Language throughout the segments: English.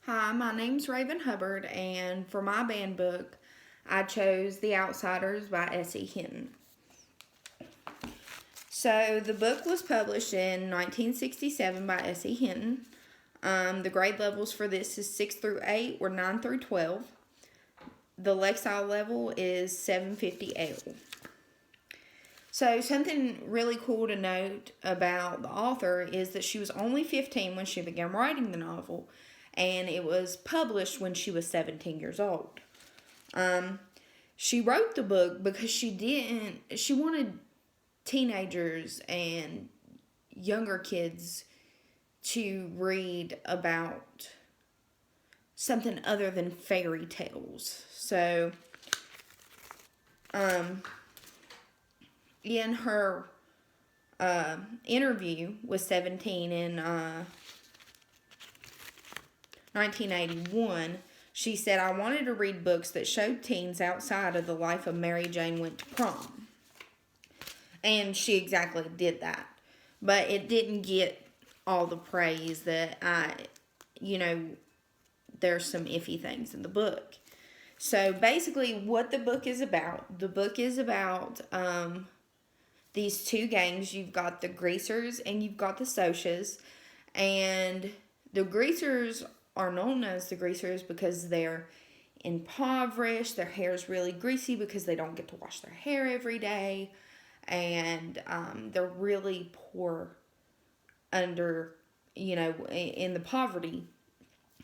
Hi, my name's Raven Hubbard, and for my band book, I chose The Outsiders by S.E. Hinton. So, the book was published in 1967 by S.E. Hinton. The grade levels for this is 6 through 8 or 9 through 12. The Lexile level is 750L. So, something really cool to note about the author is that she was only 15 when she began writing the novel, and it was published when she was 17 years old. She wrote the book because she wanted teenagers and younger kids to read about something other than fairy tales. So, in her interview with 17 in 1981, she said, "I wanted to read books that showed teens outside of the life of Mary Jane Went to Prom." And she exactly did that. But it didn't get all the praise that there's some iffy things in the book. So basically, what the book is about these two gangs. You've got the Greasers and you've got the Socias. And the Greasers are known as the Greasers because they're impoverished. Their hair is really greasy because they don't get to wash their hair every day. And they're really poor under, in the poverty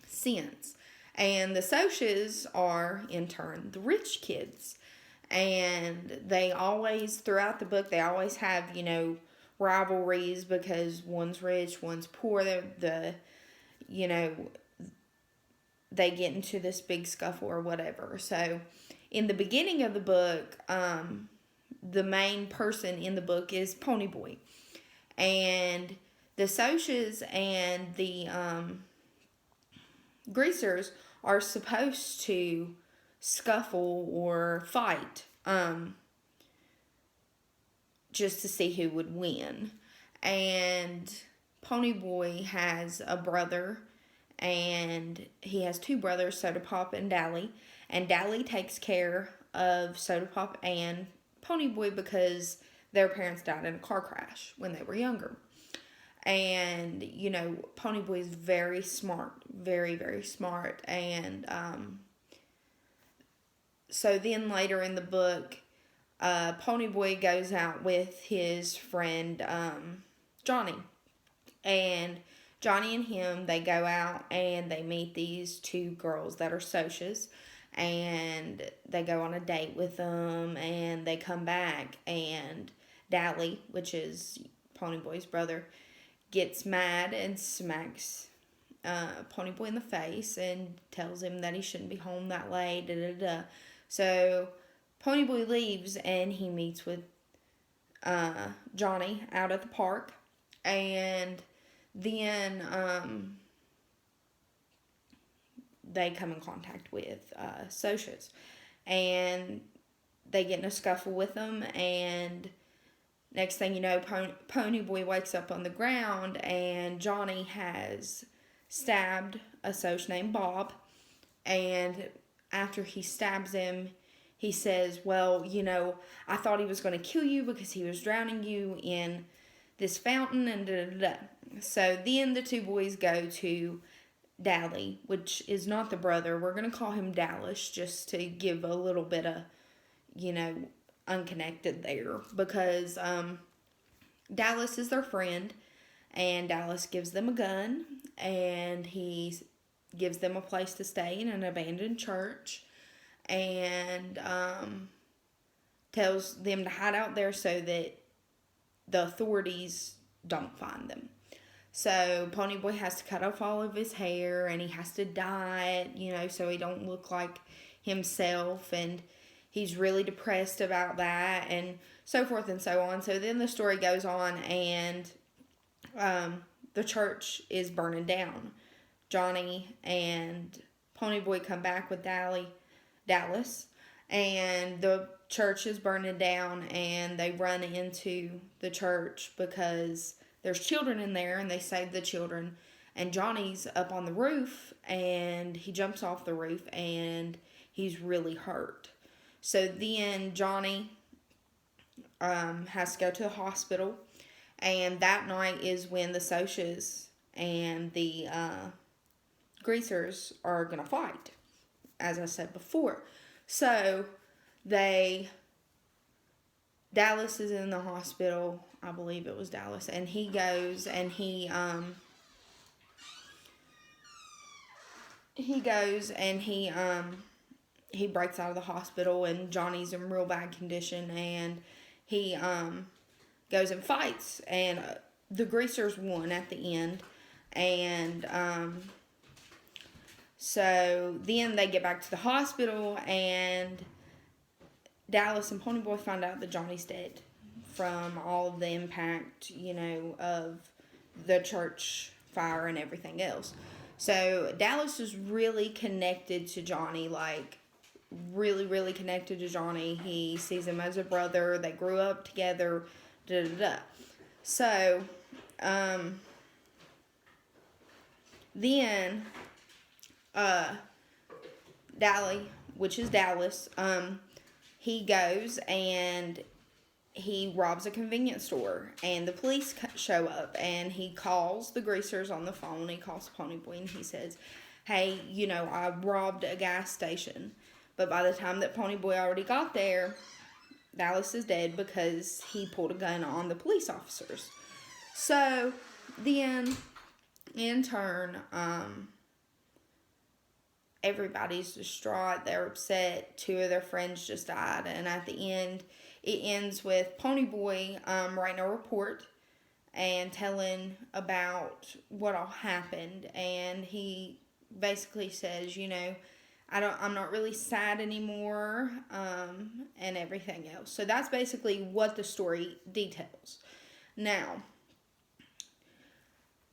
sense. And the Socias are, in turn, the rich kids. And they always, throughout the book, they always have, rivalries because one's rich, one's poor. They get into this big scuffle or whatever. So, in the beginning of the book, the main person in the book is Ponyboy. And the Socias and the Greasers are supposed to scuffle or fight just to see who would win. And Ponyboy has a brother, and he has two brothers, Soda Pop and Dally. And Dally takes care of Soda Pop and Ponyboy because their parents died in a car crash when they were younger. And, Ponyboy is very smart, very, very smart. And so then later in the book, Ponyboy goes out with his friend Johnny. And Johnny and him, they go out and they meet these two girls that are Socias. And they go on a date with them, and they come back, and Dally, which is Ponyboy's brother, gets mad and smacks Ponyboy in the face and tells him that he shouldn't be home that late. Da, da, da. So Ponyboy leaves, and he meets with Johnny out at the park, and then they come in contact with Socias, and they get in a scuffle with them, and next thing you know, Ponyboy wakes up on the ground, and Johnny has stabbed a Soc named Bob, and after he stabs him, he says, "Well, I thought he was going to kill you because he was drowning you in this fountain," and da da da. So then the two boys go to Dally, which is not the brother. We're going to call him Dallas just to give a little bit of, unconnected there. Because Dallas is their friend, and Dallas gives them a gun, and he gives them a place to stay in an abandoned church, and tells them to hide out there so that the authorities don't find them. So Ponyboy has to cut off all of his hair, and he has to dye it, so he don't look like himself, and he's really depressed about that, and so forth and so on. So then the story goes on, and the church is burning down. Johnny and Ponyboy come back with Dallas, and the church is burning down, and they run into the church because there's children in there, and they save the children, and Johnny's up on the roof, and he jumps off the roof, and he's really hurt. So then Johnny has to go to the hospital, and that night is when the Socs and the Greasers are going to fight, as I said before. So Dallas is in the hospital. I believe it was Dallas. And he goes and he breaks out of the hospital, and Johnny's in real bad condition, and he goes and fights, and the Greasers won at the end. And so then they get back to the hospital, and Dallas and Ponyboy find out that Johnny's dead from all of the impact, of the church fire and everything else. So Dallas is really connected to Johnny, like really, really connected to Johnny. He sees him as a brother. They grew up together. So, then, Dally, which is Dallas, he goes and he robs a convenience store, and the police show up, and he calls the Greasers on the phone. He calls Ponyboy, and he says, hey, I robbed a gas station. But by the time that Ponyboy already got there, Dallas is dead because he pulled a gun on the police officers. So then, in turn, everybody's distraught. They're upset. 2 of their friends just died. And at the end, it ends with Ponyboy writing a report and telling about what all happened. And he basically says, I'm not really sad anymore, and everything else. So that's basically what the story details. Now,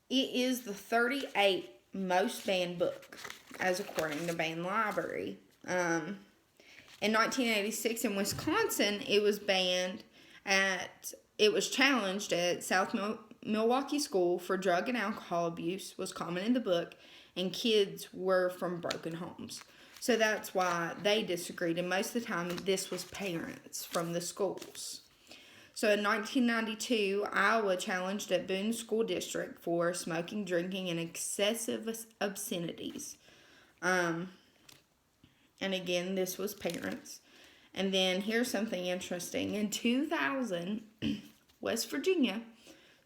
it is the 38th most banned book, as according to Banned Library. In 1986 in Wisconsin, it was challenged at South Milwaukee School for drug and alcohol abuse was common in the book, and kids were from broken homes. So that's why they disagreed, and most of the time this was parents from the schools. So in 1992, Iowa challenged at Boone School District for smoking, drinking, and excessive obscenities. And again, this was parents. And then here's something interesting. In 2000, West Virginia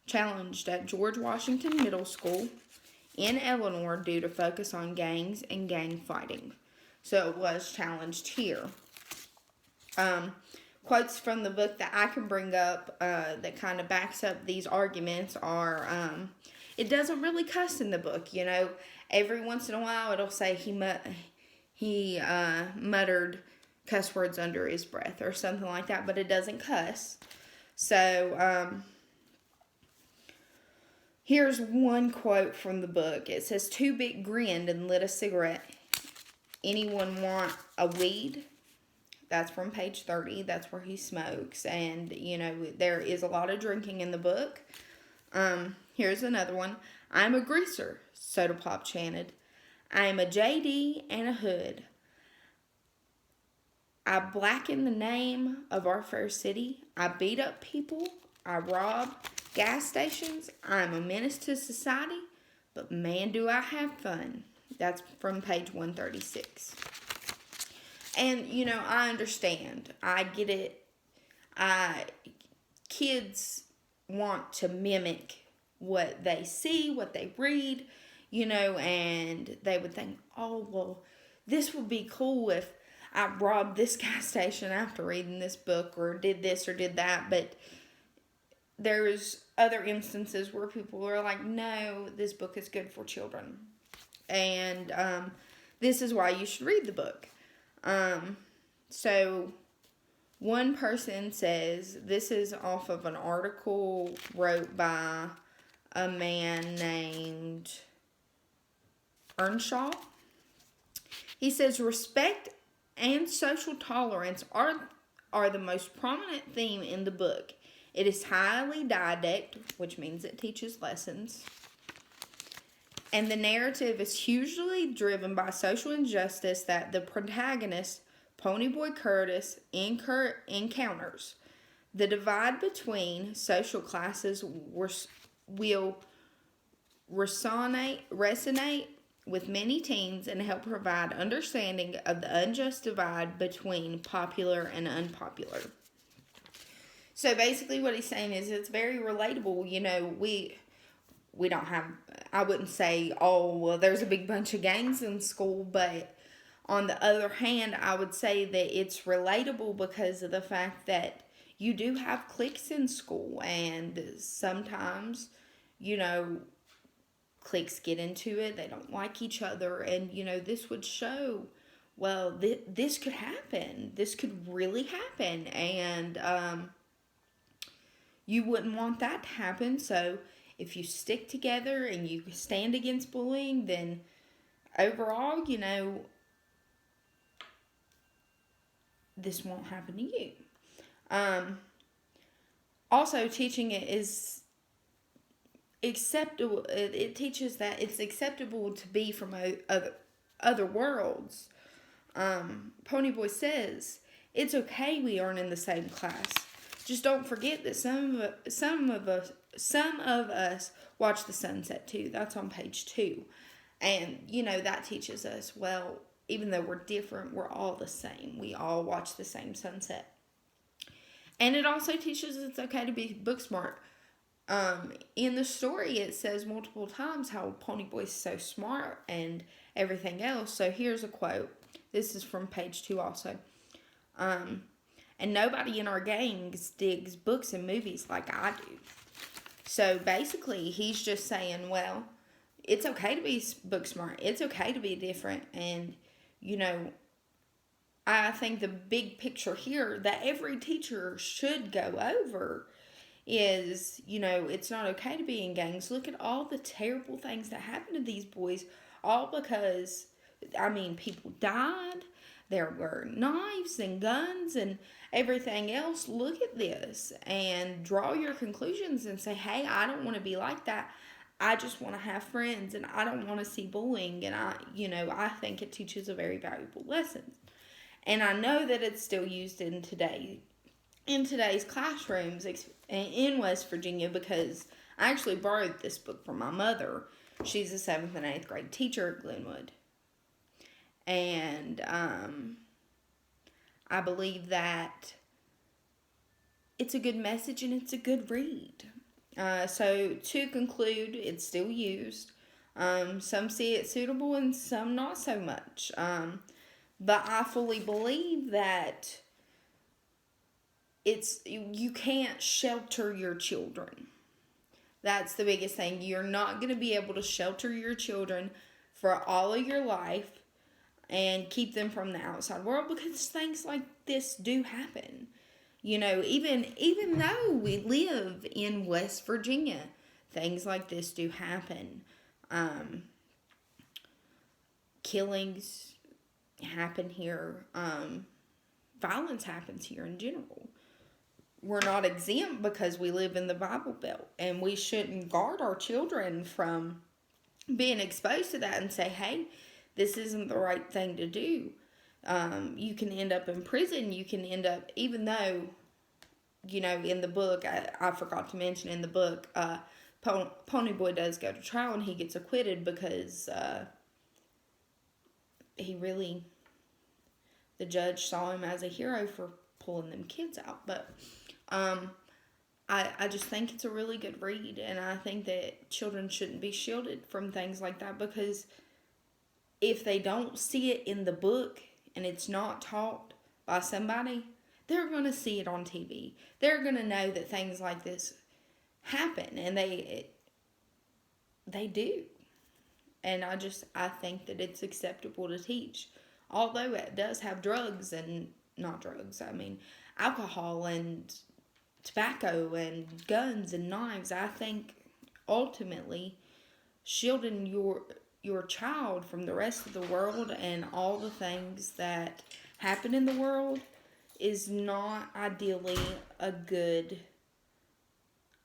challenged at George Washington Middle School in Eleanor due to focus on gangs and gang fighting. So it was challenged here. Quotes from the book that I can bring up that kind of backs up these arguments are, it doesn't really cuss in the book, Every once in a while it'll say he muttered cuss words under his breath or something like that, but it doesn't cuss. So, here's one quote from the book. It says, "Two Big grinned and lit a cigarette. Anyone want a weed?" That's from page 30. That's where he smokes. And, there is a lot of drinking in the book. Here's another one. "I'm a greaser," Soda Pop chanted. "I am a JD and a hood. I blacken the name of our fair city. I beat up people. I rob gas stations. I'm a menace to society. But man, do I have fun." That's from page 136. And, I understand. I get it. Kids want to mimic what they see, what they read, and they would think, oh, well, this would be cool if I robbed this gas station after reading this book or did this or did that. But there's other instances where people are like, no, this book is good for children. And this is why you should read the book. So one person says, this is off of an article wrote by a man named Earnshaw. He says, respect and social tolerance are the most prominent theme in the book. It is highly didactic, which means it teaches lessons. And the narrative is hugely driven by social injustice that the protagonist, Ponyboy Curtis, encounters. The divide between social classes will resonate with many teens and help provide understanding of the unjust divide between popular and unpopular. So basically what he's saying is it's very relatable. We don't have, I wouldn't say, oh, well, there's a big bunch of gangs in school, but on the other hand, I would say that it's relatable because of the fact that you do have cliques in school, and sometimes, you know, cliques get into it, they don't like each other, and, this would show, well, this could happen. This could really happen, and you wouldn't want that to happen, so if you stick together and you stand against bullying, then overall, this won't happen to you. Also, teaching it is acceptable. It teaches that it's acceptable to be from other worlds. Ponyboy says it's okay we aren't in the same class. Just don't forget that some of us watch the sunset too. That's on page 2, and that teaches us, well, even though we're different, we're all the same. We all watch the same sunset. And it also teaches us it's okay to be book smart. In the story, it says multiple times how Ponyboy's so smart and everything else. So here's a quote. This is from page 2 also. And nobody in our gangs digs books and movies like I do. So basically, he's just saying, well, it's okay to be book smart. It's okay to be different. And, I think the big picture here that every teacher should go over is, it's not okay to be in gangs. Look at all the terrible things that happened to these boys, all because, people died. There were knives and guns and everything else. Look at this and draw your conclusions and say, hey, I don't want to be like that. I just want to have friends, and I don't want to see bullying. And I think it teaches a very valuable lesson. And I know that it's still used in today's classrooms in West Virginia, because I actually borrowed this book from my mother. She's a 7th and 8th grade teacher at Glenwood. And I believe that it's a good message and it's a good read. So to conclude, it's still used. Some see it suitable and some not so much. But I fully believe that you can't shelter your children. That's the biggest thing. You're not going to be able to shelter your children for all of your life and keep them from the outside world, because things like this do happen. Even though we live in West Virginia, things like this do happen. Killings happen here. Violence happens here in general. We're not exempt because we live in the Bible Belt, and we shouldn't guard our children from being exposed to that and say, hey, this isn't the right thing to do. You can end up in prison. You can end up, even though, in the book, I forgot to mention in the book, Ponyboy does go to trial and he gets acquitted because the judge saw him as a hero for pulling them kids out. But I just think it's a really good read, and I think that children shouldn't be shielded from things like that, because if they don't see it in the book and it's not taught by somebody, they're going to see it on TV. They're going to know that things like this happen, and they do. And I think that it's acceptable to teach. Although it does have alcohol and tobacco and guns and knives, I think ultimately shielding your child from the rest of the world and all the things that happen in the world is not ideally a good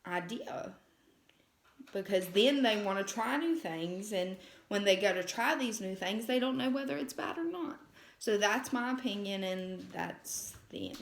idea. because then they want to try new things, and when they go to try these new things, they don't know whether it's bad or not. So that's my opinion, and that's the end.